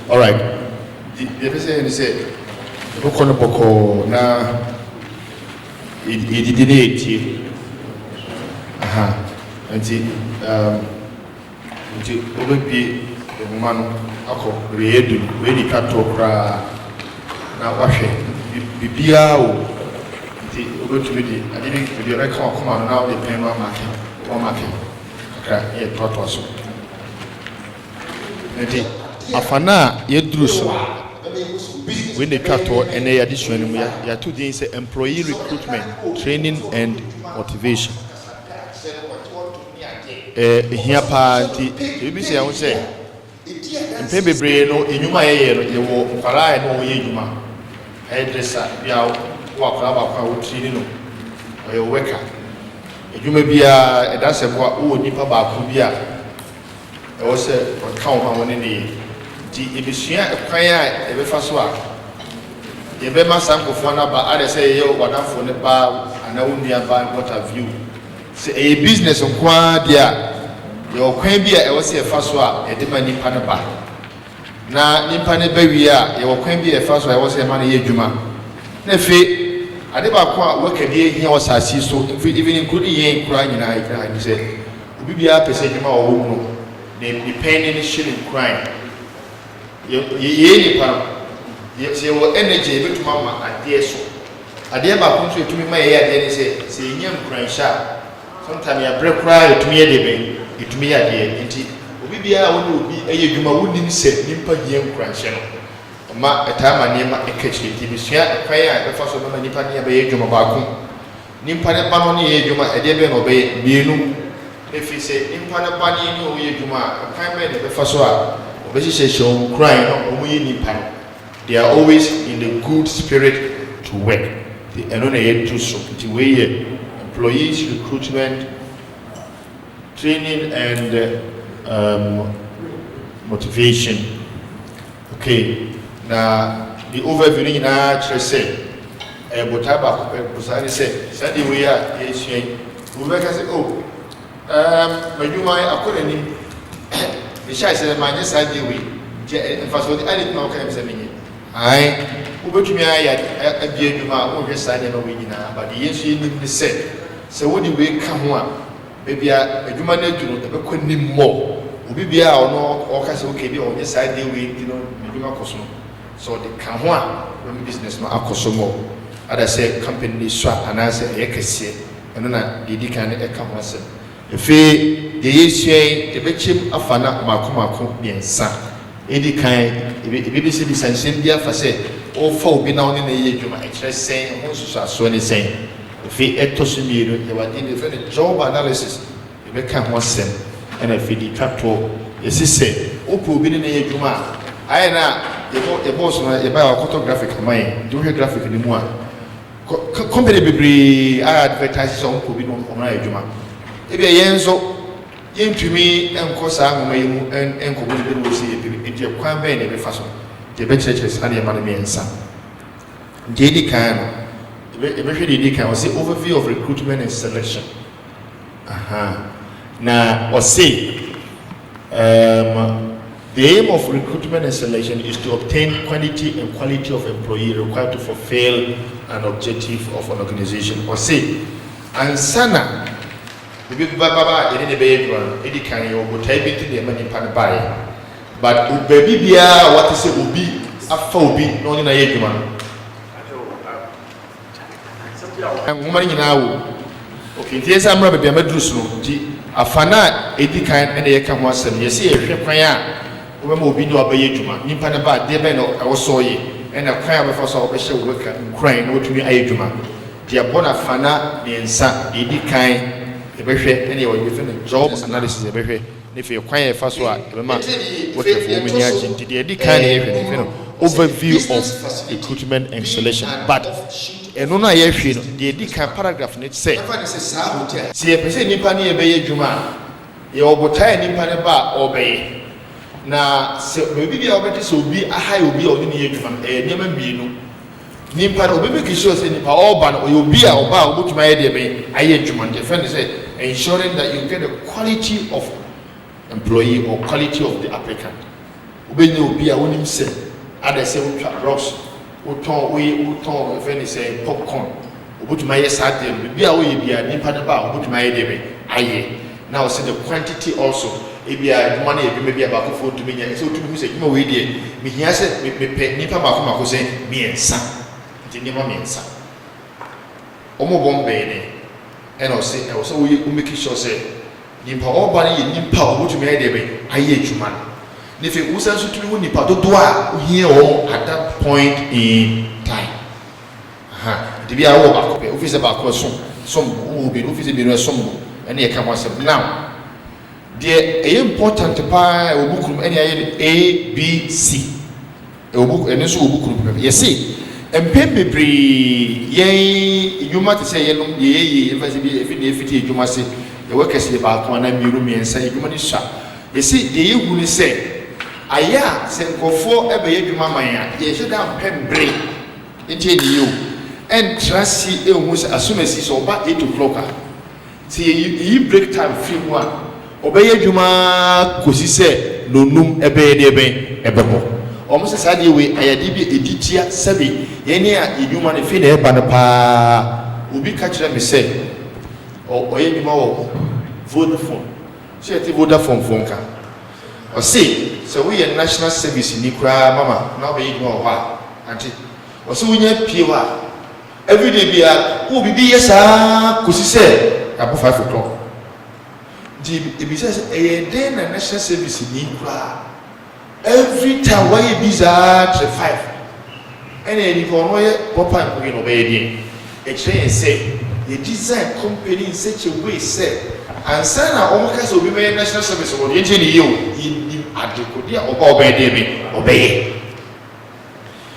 All right. The person said, "Okono boko na ididineti." Aha. Nti obebi emano akọ reedu we ni kato kra na wahwe bibia o nti obetumi di adini video record come now the pen one market kra ye toto so nti afana ye duru so we ni kato ene ya disua ni mu ya to din say employee recruitment training and motivation here party you say I say mpe bebre no enyuma ye no ye wo kwara no ye enyuma hairdresser bia wa kwara ba kwa wo training no ye worker enyuma bia e da se bo wo nipa ba ko bia e wo se ka wo ma woni ne di ebisua ekwan a e be fa so a ye be ma sankofo na ba ade se ye wadafo ne ba ana wo ndia ba what have you se e business nkwa dia yo kwan bi a e wo se fa so a e de ma nipa ne ba na nipa ne ba wi a ye wo kwan bi e fa so a e wo se ma ne ye dwuma na fe ade ba ko a wo kade hia wo sasi so even including ye kura nyina ikra ni se obi bia pese dwuma wo wo no ne pen ne shilling crime ye nipa ye se wo energy e betuma ma ade so ade ba ko so etumi ma ye ade ne se nyam crime sha sometimes ya break cry etumi ye de ben etumi ya de nti obi bia wo ne obi eye dwuma wo nim se nimpa hie nkranhye no ma etama ne ma ekachiri ti bisua ekwan a befa so ma nipa ne ba ye dwuma ba ko nimpa ne ba no ne ye dwuma ede be no be mienu efi se nimpa ne ba ne ni o ye dwuma ekwan be ne befa so a obeshi sheshon cry no o ye nimpa no they are always in the good spirit to work the eno na ye to so ti we ye employees recruitment training and motivation. Okay, now the overview ni na say botaba kusani say sadi we are issue we make say oh majuma akore ni the shy say manje sadi we je faso di ali na ka say menye ai ubetumi aya abie dwuma o hwe sadi na we nyina but the yesu ni say wo di we ka ho a bebia adwuma na adwuro ebe kɔ nimmo obi bia ono o ka se okay bi onye side we di no adwuma koso so the ka ho a when business no akoso mo ada say company so ana say e kese eno na didi kan e ka ho asem efe de yesue ebe chem afana makomako biensa edi kan ebe bi se di sansen bia fa say o fa obi na oni na ye adwuma e kire sen ho so aso ne sen efe etoso miero ye wade ne fe ne job analysis ebe ka ho asem ena fe di twato yesise o probi ne ye adwuma aye na ye boss no ye ba photographic man do he graphic ni mu a company bibri advertise so probi no na ye adwuma ebe yenzo yentumi enko saa ngoma yi mu enko bo ne bo si e de kwan be ne be fa so ye be churches ane ma ne mensa ndi kan no ebe hwe di kan o say overview of recruitment and selection na o say the aim of recruitment and selection is to obtain quantity and quality of employee required to fulfill an objective of an organization or say ansana bibi baba ene ne be yedwa edi kan yo botai bi ti de mani pan bai but baby bia what is obi afa obi no ni na yedwa ngoma ni na wo okay tie sa mra bia madrus no di afana edi kan ene ye ka ho asem ye se ye hwe kwan a wo ma obi ni obaye dwuma nimpa ne ba de be no wo so ye ena kwan a be fa so wo be hye wo ka kran no tumi aye dwuma dia bona fana ne nsa edi kan ebehwe ene wo yefe ne job analysis ebehwe ne fe kwan e fa so a ebema what if wo mani agye nti de edi kan ne yefe ne fe no overview of recruitment and selection but eno na yehwe no de edi kan paragraph ne say si e pese nipa ne ebeye dwuma ye obotai nipa ne ba obeye na se obi bia obeti so obi aha obi a oni ne yedwuma niam mbienu nipa obi be kisho se nipa oba no obi a oba obotuma ye de be aye dwuma de friend say ensuring that you get the quality of employee or quality of the applicant Ubenya obi a wonim se ada se wotwa rocks woton if any say popcorn obutuma ye sade bi a woye bia nipa de ba obutuma ye debe aye now say the quantity also ebia dwuma na ebi bia ba ko fo tumi nya se otumi se dwuma we die me hia se me pe nipa ba ko mako se miensa nti nipa miensa omo bombe ne and o se we make sure say nipa oba ne nipa obutuma ye debe aye dwuma if you usa so tumi nipa dodo a ohia o at that point in time the bia wo ba ko pe office ba ko som wo be office be no som and e ka mo asem now the important pa obukrum any A B C obuk ene so obukrum ye see empem bebre ye yuma te say ye no ye emphasize bi efiti ejuma se ye workers ye ba ko na miru miensa ejuma ni sha ye see the ye hu ni say aya senkofo ebe ye dwuma man ya ye hweda mpembre ntie ni yo and trust ehun se as soon as it's over 8 o'clock see you break time free one obeye dwuma kosi se nonum ebe ye de ebe ho omo se sade we ayade bi editia sabe ye ne a edwuma ne fi na eba ne pa obi ka kire me se oye dwuma wo Vodafone se eti Vodafone phone ka o see so we are national service ni kura mama na be you wa anti o so we nya pie wa every day bia wo bibi yesa kosi se abo 5 o'clock di ebi say e dey na national service ni kura every time why you busy at 5 any for no ye papa ko no be dey e train say the design company in such a way say and say na o mo ka so bi me national service wo dey nje ni yo adekodia oba obede be obeye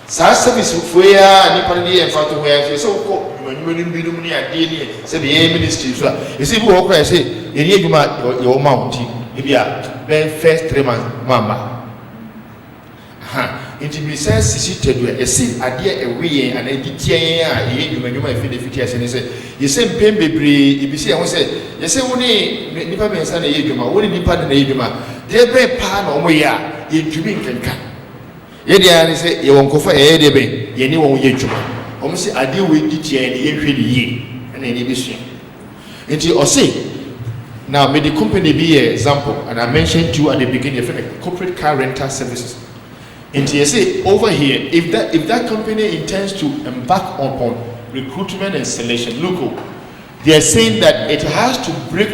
sa service fuya ni pa ni enfa to hoya so ko nyuma ni bidum ni ade ni se be ministry so e se bi wo kra se eri adwuma yo mount e bia ben first 3 months mama it be sense sisi e se ade ewe an editie a e nyuma efiti ase ne se ye se mpem bebre e bi se ho se ye se woni nipa mensa na ye adwuma woni nipa na ye adwuma de be pa na omo ya ye dwumi nkenka ye de ani se ye wonkofa ye de be ye ni won ye dwuma omo se ade we editie ne ye hwe ne ye na ne bi so enti o se now may the company be an example and I mentioned to you at the beginning of corporate car rental services. And you say over here, if that company intends to embark upon recruitment and selection, look, they are saying that it has to break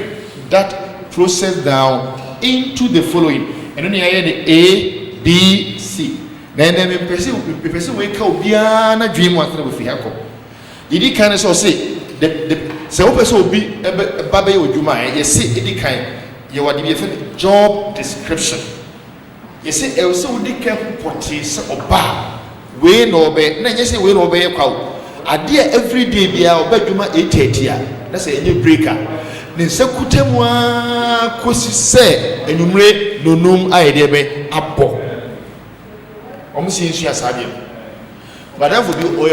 that process down into the following. And then you hear the A, B, C. Then the person wake up beyond dream one thing with Fiaco. You kind of say the so person will be a baby or Juma. You see, any kind you are the job description. You say, I also would care what is oba. We no be, na you say we no be a cow. A dear every day be our bedroom 8:30. That's a new breaker. Then Sakutemwa Kosi say, and you may no num idea be apple. Almost in Shia Sadia. But that would be or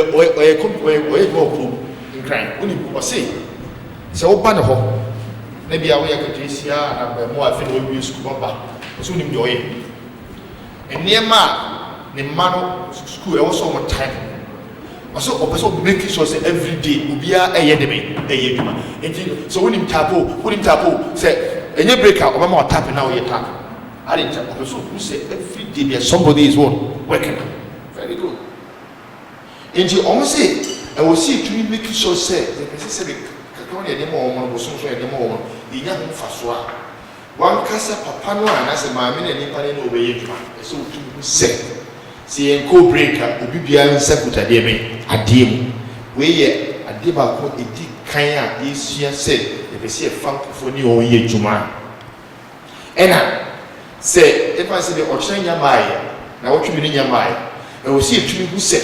in crime. Only or say, so Banaho. Maybe I will get this year and more I feel we use Kubaba. Soon enjoy. And near ma, the man school also on time. Also, making sure every day will be a year. So when him tapo, say, and you break out, I'm not tapping now, you tap. I didn't tap. So who say every day somebody is one working. Very good. And you almost say, I will see to making sure, say, the person anymore, was so anymore, the young Faswa. One casa papa no as a mammy and Nipani obey so to say. See and co breaker, Ubibia and Sakuta Deme, a dim. We a debako, a dick kaya is here said, if I see a funk for new year Juma. And I say, if I say the Ochanya Maya, now what you mean in your mind, I will see a tree who said,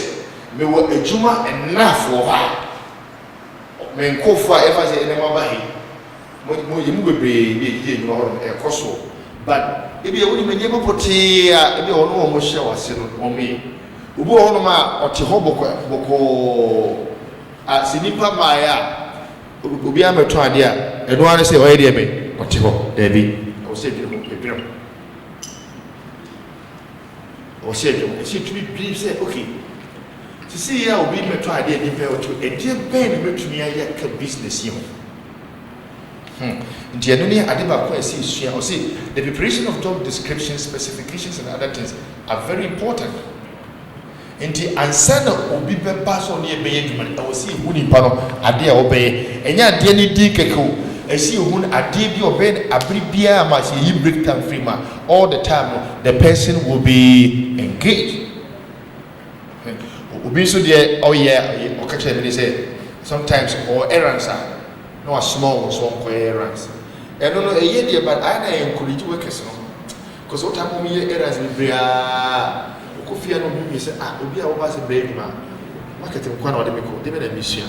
me were a Juma and laugh for her. Men call for if I say any more. You will be a coso, but if you only may never put here, if you almost show us on me. Ubu Onoma or Chihoboko at Sinipa Maya, Ubiama Tradia, and one say, oh, dear, or Chiho, David, I will say, or say to be please say okay. To see how we may try to a dear Ben to me a business you. Genuinely, I did not see the preparation of job descriptions, specifications, and other things are very important. In the answer of be pass on near Benjamin, I will see who in Pano, a dear obey, and yet dear Dikeko, I see who a dear obey a bribia much you break time freema all the time, the person will be engaged. Ubi so dear, oh yeah, or catch them say sometimes or errands are. No small so errands. I don't know a year, but I encourage workers. Because what time we errands with Bria, Kofi and me say, ah, Ubi was a baby man. Marketing one or the Miko, they made a mission.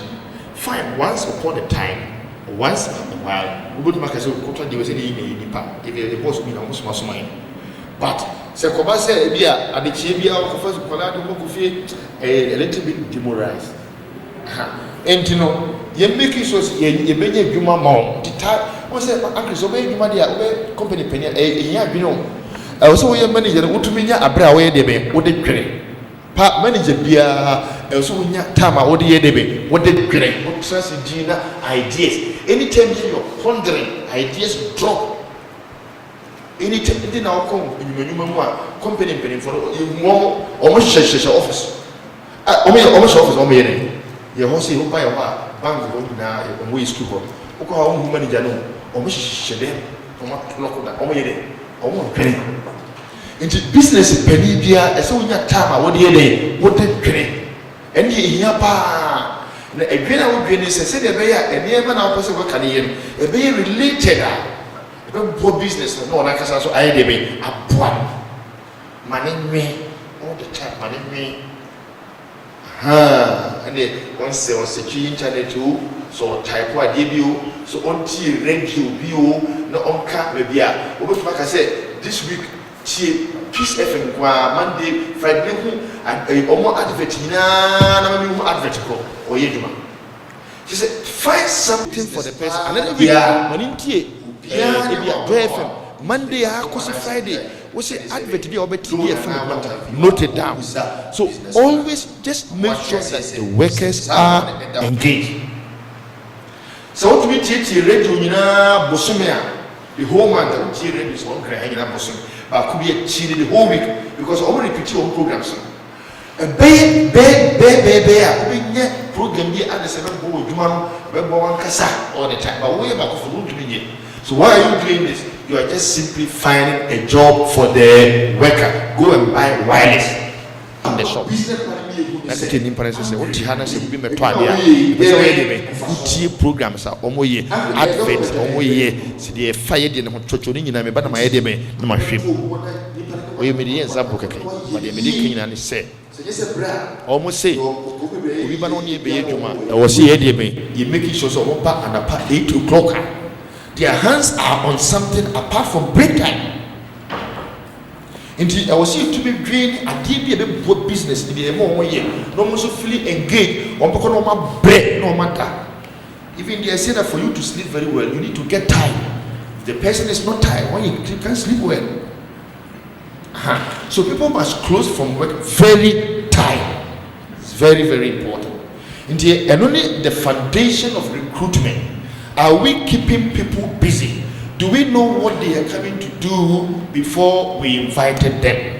Fine, once upon a time, once in a while, we would make a so contract was in the park. If the boss be almost most mine. But Sekoba said, Bia, and the Chibia of first Colado Mokofi a little bit demoralized. And you know, you make it so you make a human mom. The time was a uncle so many money away company penny a year below. I was also a manager who to me a bra away debe, what did great. Part manager beer, also in your time, what did debe, what did great, what trust Gina ideas. Anytime you're pondering, ideas drop. Anytime you now come in your human company penny for almost office. Almost office on me. You want to see who buy a bank now, and we school. Who call home manager no, or Mrs. Shedden, or what lock that, or maybe, or one penny. Into business, penny beer, as soon as time, what did penny? And ye, pa, a green out business, and said a bear, and never now person work at him, a very related. Poor business, no, like us, so I did a one. Money me all the time, money me. And then once there was a change channel too, so type what debut, so on T radio view, no on car maybe. Over like I said, this week, Peace FM, Monday, Friday, and almost advert, advert, or Yeduma. She said, find something for the person. And then we are Monday, Friday. We say advert be over TV FM, note it down. So always just make sure that the workers are engaged. So what we teach radio the whole month that we radio is one grand but could be a the whole week because already repeat your own programs. A bear program be at the 7 all the time, but we are for so why are you doing this? You are just simply finding a job for the worker. Go and buy wireless in the shop. That's the thing. Parents say, "What Hannah said, we be metwadia." Good programs are omoye advert omoye. See the fire the no chocho ni nyina me ba na ma yede me na ma hwem. Oye me the example keke. But the medical na say. Almost say, we ba no ni be adwuma. E wo say yede me. You make sure so one pa and a pa 8 o'clock. Their hands are on something apart from break time. Indeed, I was here to be doing a deep business in the more year. No more so fully engaged. On no break, no matter. Even they say that for you to sleep very well, you need to get tired. If the person is not tired, when you can't sleep well. So people must close from work very tired. It's very, very important. Indeed, and only the foundation of recruitment. Are we keeping people busy? Do we know what they are coming to do before we invited them?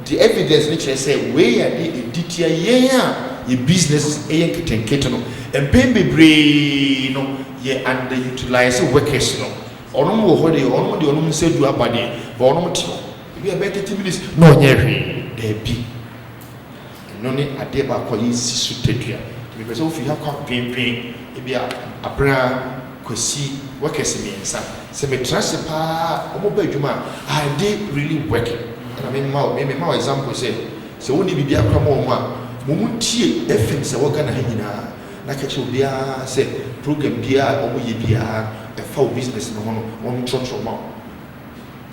The evidence literally say where are they in detail? Yeah, business and pay no yeah underutilized workers no. Onomo hode onomo de onomo say do abade but onomo ti we are better 30 minutes no nyere there be no ne ade ba ko yi sisu tedua because if you have campaign e be abra kwesi workers miensa se me trust pa omo ba adwuma are they really working? And I mean my example say so woni bibi akwa mo a momuntie FM se woga na hanyina na ka che obia say program bia omo ye bia e fa business no hono won trotro ma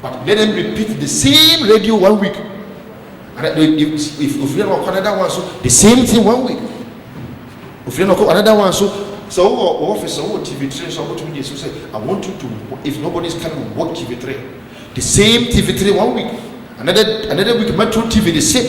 but let them repeat the same radio 1 week and if we are another one so the same thing 1 week if you know another one so office or TV3 so what to say I want you to if nobody's coming work TV3 the same TV3 1 week another week Metro TV the same